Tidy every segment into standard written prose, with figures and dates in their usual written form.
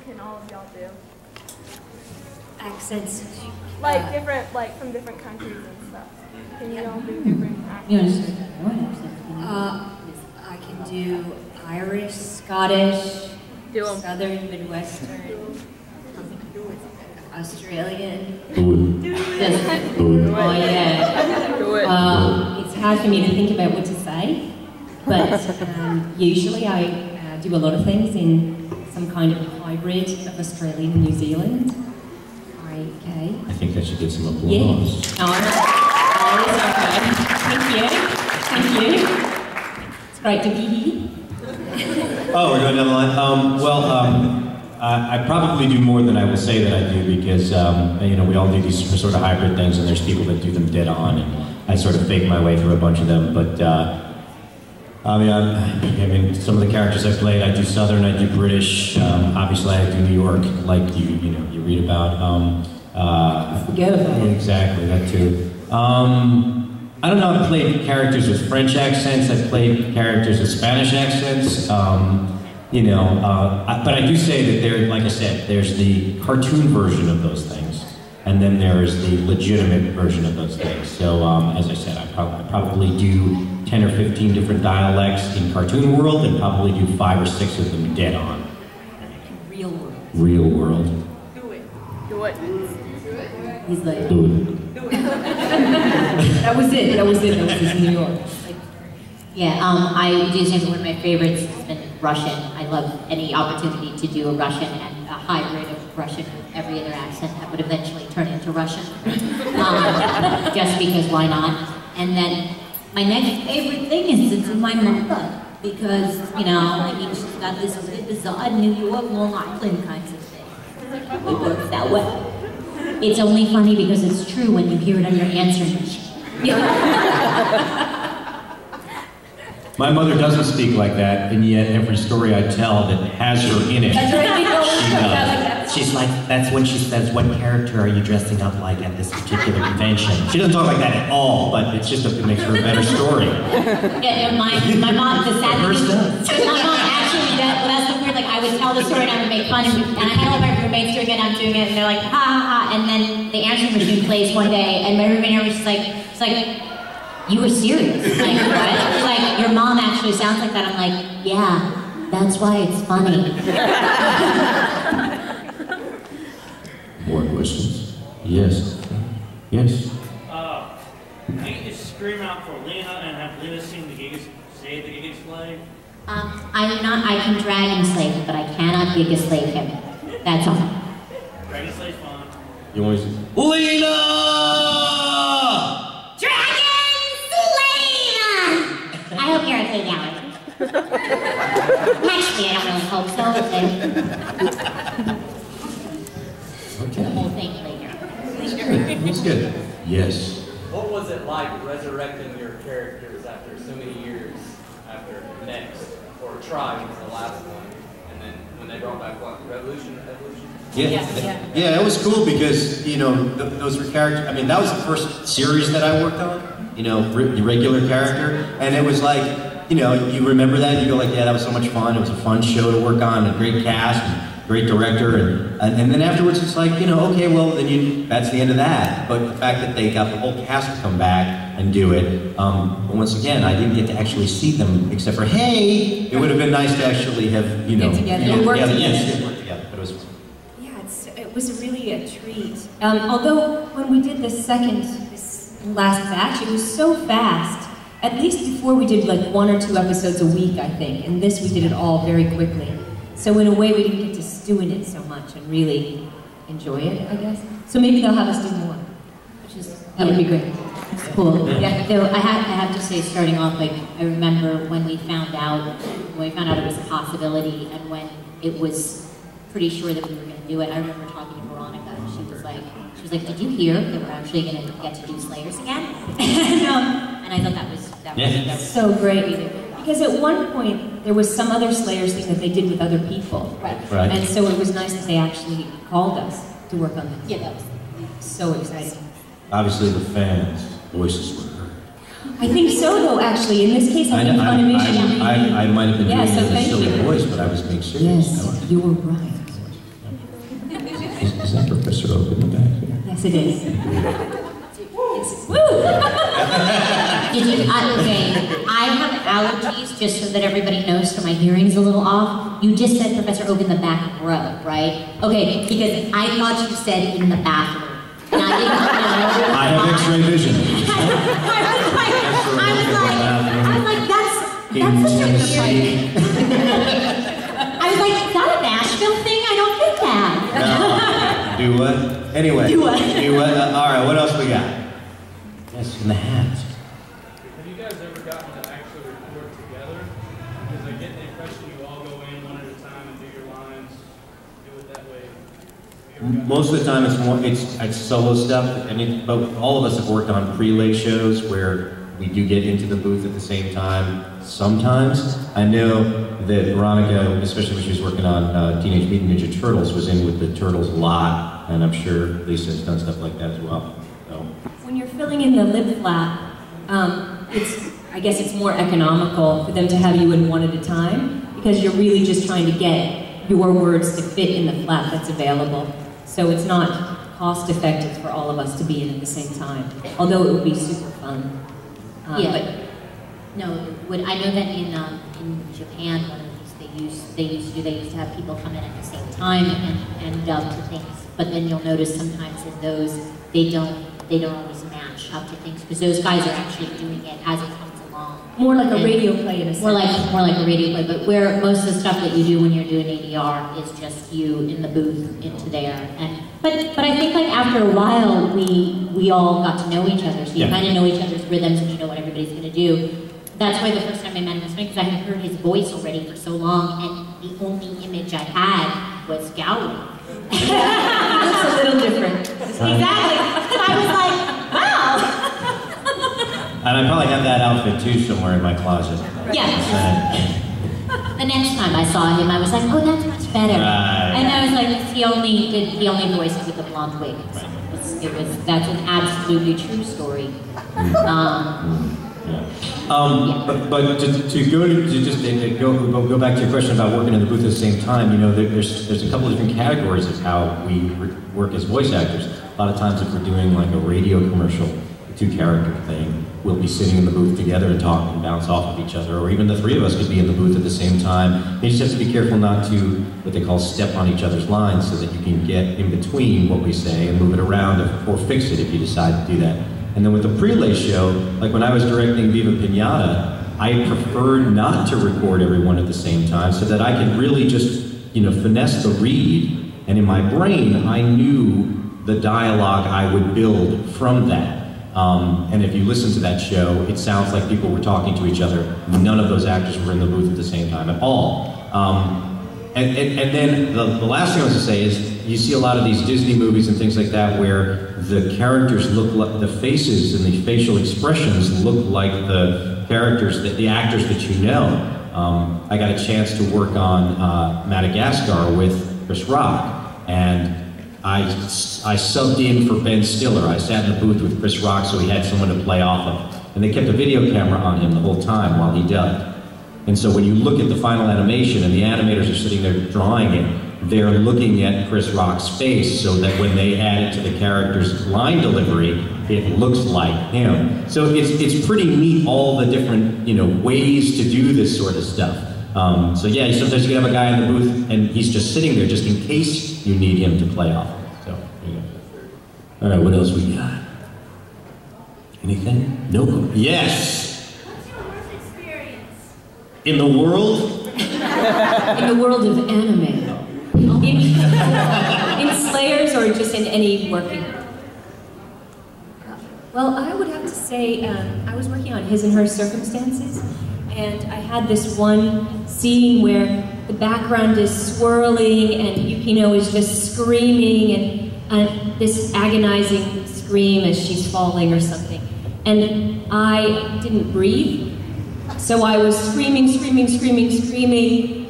can all of y'all do? Accents. Like different, like from different countries and stuff. Can you all do different accents? I can do Irish, Scottish, Southern, Midwestern, Australian. Do it. Oh yeah. Do it. It's hard for me to think about what to say, but usually I do a lot of things in some kind of hybrid of Australian and New Zealand. Okay. I think that should get some applause. Yeah. Thank you. Thank you. It's great to be here. Oh, we're going down the line. I probably do more than I will say that I do because, you know, we all do these sort of hybrid things, and there's people that do them dead on, and I sort of fake my way through a bunch of them. But I mean, some of the characters I played, I do Southern, I do British. Obviously, I do New York, like you read about. Forget about it. Exactly, that too. I don't know. I've played characters with French accents. I've played characters with Spanish accents. You know, but I do say that there, like I said, there's the cartoon version of those things, and then there's the legitimate version of those things. So, as I said, I probably do 10 or 15 different dialects in cartoon world, and probably do 5 or 6 of them dead on. Real world. Real world. Do it. Do it. He's like, Do it. Do it. That was it. That was just New York. Yeah, I do say one of my favorites has been Russian. I love any opportunity to do a Russian and a hybrid of Russian with every other accent that would eventually turn into Russian. Just because why not? And then my next favorite thing is it's my mother. Because, you know, I mean, she's got this really bizarre New York, Long Island kinds of thing. It works that way. It's only funny because it's true when you hear it on your answering machine. My mother doesn't speak like that, and yet every story I tell that has her in it, she does. She's like, that's when she says, what character are you dressing up like at this particular convention? She doesn't talk like that at all, but it's just to make for a better story. Yeah, my mom, the sad thing is, my mom actually, that's the weird, like, I would tell the story and I would make fun of it, and I had all my roommates doing it, and I'm doing it, and they're like, ha ha ha, and then the answering machine plays one day, and my roommate was just like, it's like, you were serious? Like, what? It's like, your mom actually sounds like that. I'm like, yeah, that's why it's funny. More questions? Yes. Yes. Can you just scream out for Lena and have Lena say the Giga Slave? I can dragon slave him, but I cannot Giga slave him. That's all. Dragon Slave's fine. You want to say, Lena! I hope you're okay, Gallagher. Actually, I don't really hope so. Okay. The whole thing later. That's good. Yes. What was it like resurrecting your characters after so many years after Next, or Try was the last one, and then when they brought back what, Revolution? Yeah, that was cool because, you know, those were characters, I mean, that was the first series that I worked on. You know, the regular character, and it was like, you know, you remember that, and you go like, yeah, that was so much fun, it was a fun show to work on, a great cast, and great director, and then afterwards it's like, you know, okay, well, then that's the end of that, but the fact that they got the whole cast to come back and do it, once again, I didn't get to actually see them, except for, hey, it would have been nice to actually have, you know, work together. Yes, work together, but it was fun. Yeah, it was really a treat. Although, when we did this last batch, it was so fast. At least before we did like 1 or 2 episodes a week, I think, and this we did it all very quickly. So in a way we didn't get to stew in it so much and really enjoy it, I guess. So maybe they'll have us do more, that would be great. It's cool. Yeah, though I have to say, starting off, like, I remember when we found out it was a possibility, and when it was pretty sure that we were going to do it, I remember talking to Veronica, and she was like, did you hear that we're actually going to get to do Slayers again? And I thought that was so great. Because at one point, there was some other Slayers thing that they did with other people. Right. And so it was nice that they actually called us to work on this. Yeah, that was so exciting. Obviously the fans' voices were heard. I think so, though, actually. In this case, I think Funimation. I might have been doing so it in a silly you. voice, but I was being serious. Yes, you were right. Is that Professor Oak in the back here? Yes, it is. Woo! Okay, I have allergies, just so that everybody knows, so my hearing's a little off. You just said Professor Oak in the back row, right? Okay, because I thought you said in the bathroom. And I didn't know. I have X-ray vision. I was like, that's such a I was like, is that a Nashville thing? I don't get that. No. Do what? Anyway. Do what? Do what? All right, what else we got? Yes, in the hat. Have you guys ever gotten to actually record together? Because I get the impression you all go in one at a time and do your lines, do it that way. Most of the time it's solo stuff, but all of us have worked on prelay shows where we do get into the booth at the same time. Sometimes. I know that Veronica, especially when she was working on Teenage Mutant Ninja Turtles, was in with the Turtles a lot, and I'm sure Lisa has done stuff like that as well. So. When you're filling in the lip flap, I guess it's more economical for them to have you in one at a time, because you're really just trying to get your words to fit in the flap that's available. So it's not cost effective for all of us to be in at the same time, although it would be super fun. Yeah. No, I know that in Japan, one of the things they used to have people come in at the same time and dub to things. But then you'll notice sometimes in those they don't always match up to things, because those guys are actually doing it as it comes along. More like a radio play in a sense. More like a radio play, but where most of the stuff that you do when you're doing ADR is just you in the booth into there. But I think like after a while we all got to know each other, so you kind of know each other's rhythms and you know what everybody's going to do. That's why the first time I met him was funny, because I had heard his voice already for so long, and the only image I had was Gowie. It looks a little different. Exactly. And I was like, wow. And I probably have that outfit too somewhere in my closet. Yeah. The next time I saw him, I was like, oh, that's much better. Right. And I was like, he only voiced with the blonde wig. So that's an absolutely true story. But to go back to your question about working in the booth at the same time, you know, there's a couple of different categories of how we work as voice actors. A lot of times, if we're doing like a radio commercial, two-character thing, we'll be sitting in the booth together and talk and bounce off of each other, or even the three of us could be in the booth at the same time. You just have to be careful not to, what they call, step on each other's lines, so that you can get in between what we say and move it around or fix it if you decide to do that. And then with the prelay show, like when I was directing Viva Pinata, I preferred not to record everyone at the same time, so that I could really just, you know, finesse the read, and in my brain, I knew the dialogue I would build from that. And if you listen to that show, it sounds like people were talking to each other. None of those actors were in the booth at the same time at all. And then the last thing I was going to say is, you see a lot of these Disney movies and things like that where the characters look like, the faces and the facial expressions look like the characters, the actors that you know. I got a chance to work on Madagascar with Chris Rock, and I subbed in for Ben Stiller. I sat in the booth with Chris Rock, so he had someone to play off of. And they kept a video camera on him the whole time while he dubbed. And so when you look at the final animation and the animators are sitting there drawing it, they're looking at Chris Rock's face so that when they add it to the character's line delivery, it looks like him. So it's pretty neat, all the different, you know, ways to do this sort of stuff. So yeah, sometimes you can have a guy in the booth and he's just sitting there just in case you need him to play off. So there you go. All right, what else we got? Anything? Nope. Yes. What's your worst experience? In the world? In the world of anime. In Slayers or just in any working? Well, I would have to say I was working on His and Her Circumstances, and I had this one scene where the background is swirling and Yukino is just screaming and this agonizing scream as she's falling or something. And I didn't breathe, so I was screaming,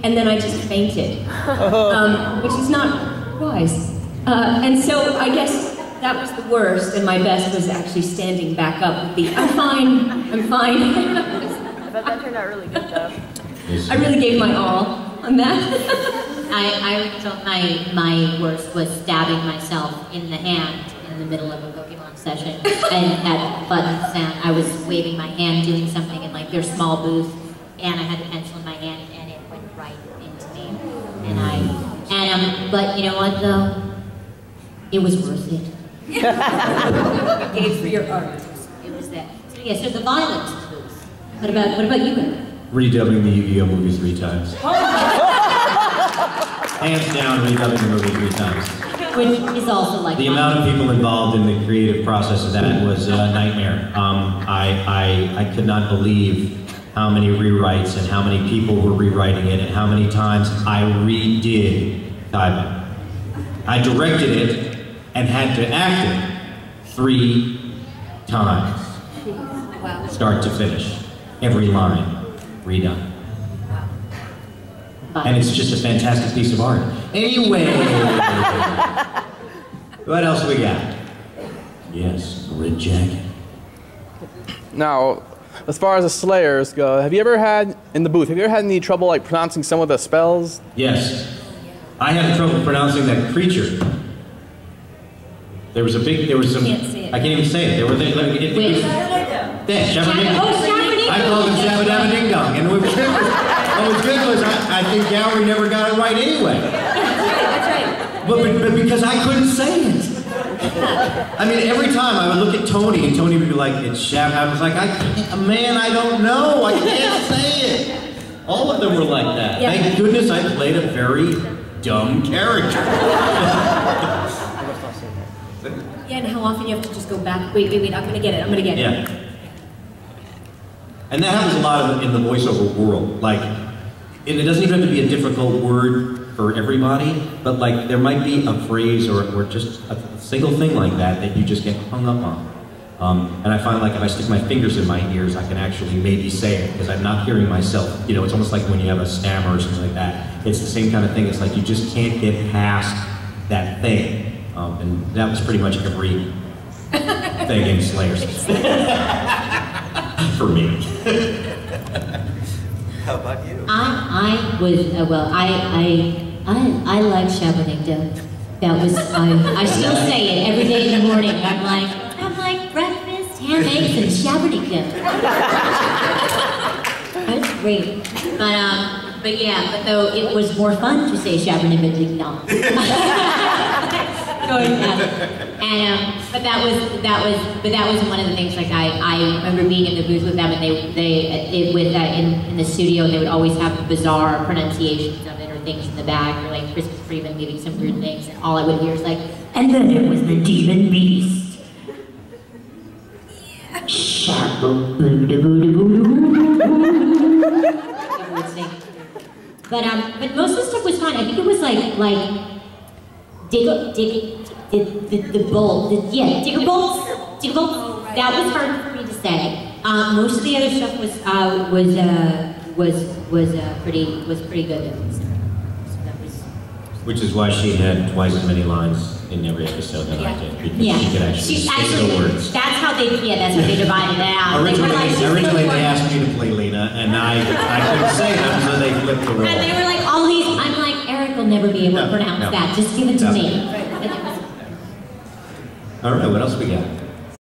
and then I just fainted, which is not wise. And so I guess that was the worst, and my best was actually standing back up with the, I'm fine. I bet that turned out really good though. I really gave my all on that. my worst was stabbing myself in the hand in the middle of a Pokemon session, and had buttons sound. I was waving my hand doing something in like their small booth, and I had the pencil in my hand, and it went right into me. But you know what though? It was worth it. It for your art. It was that. So yeah, so the violence booth. What about you, Eric? Redubbing the Yu-Gi-Oh movie 3 times. Hands down, redubbing the movie 3 times. Which is also like the amount of people involved in the creative process of that was a nightmare. I could not believe how many rewrites and how many people were rewriting it and how many times I redid Kaiba. I directed it and had to act it 3 times. Wow. Start to finish. Every line redone. And it's just a fantastic piece of art. Anyway, what else we got? Yes, red jacket. Now, as far as the Slayers go, have you ever had, in the booth, have you ever had any trouble like pronouncing some of the spells? Yes. I had trouble pronouncing that creature. There was some, I can't even say it. There were things like, I called him Shabba Dabba Ding Dong. And what was good was I think Gowrie never got it right anyway. That's right. But because I couldn't say it. I mean, every time I would look at Tony, and Tony would be like, it's Shabba. I was like, man, I don't know. I can't say it. All of them were like that. Yeah. Thank goodness I played a very dumb character. Yeah, and how often you have to just go back, wait, I'm gonna get it. Yeah. And that happens a lot in the voiceover world. Like, and it doesn't even have to be a difficult word for everybody, but like there might be a phrase or just a single thing like that you just get hung up on. And I find like if I stick my fingers in my ears, I can actually maybe say it because I'm not hearing myself. You know, it's almost like when you have a stammer or something like that. It's the same kind of thing. It's like you just can't get past that thing. And that was pretty much every thing in Slayers. For me. How about you? I was, I like Shabba Ding Dong. That was, I still say it every day in the morning. I'm like breakfast, ham, eggs, and Shabba Ding Dong. That's great. But yeah, though it was more fun to say Shabba Ding Dong. But that was one of the things. Like I remember being in the booth with them, and in the studio, and they would always have bizarre pronunciations of it or things in the back, or like Christopher Freeman giving some weird things, and all I would hear is like, and then there was the demon beast. But most of the stuff was fun. I think it was like the bolt, digger bolts. That was hard for me to say. Most of the other stuff was pretty good. So that was. Which is why she had twice as many lines in every episode than I did, because she could actually say the words. That's how they divided it out. Originally they asked me to play Lena, and I couldn't say them, so they flipped the role. And they were like, all these. I'm like, Eric will never be able to pronounce that. Just give it to me. All right, what else we got?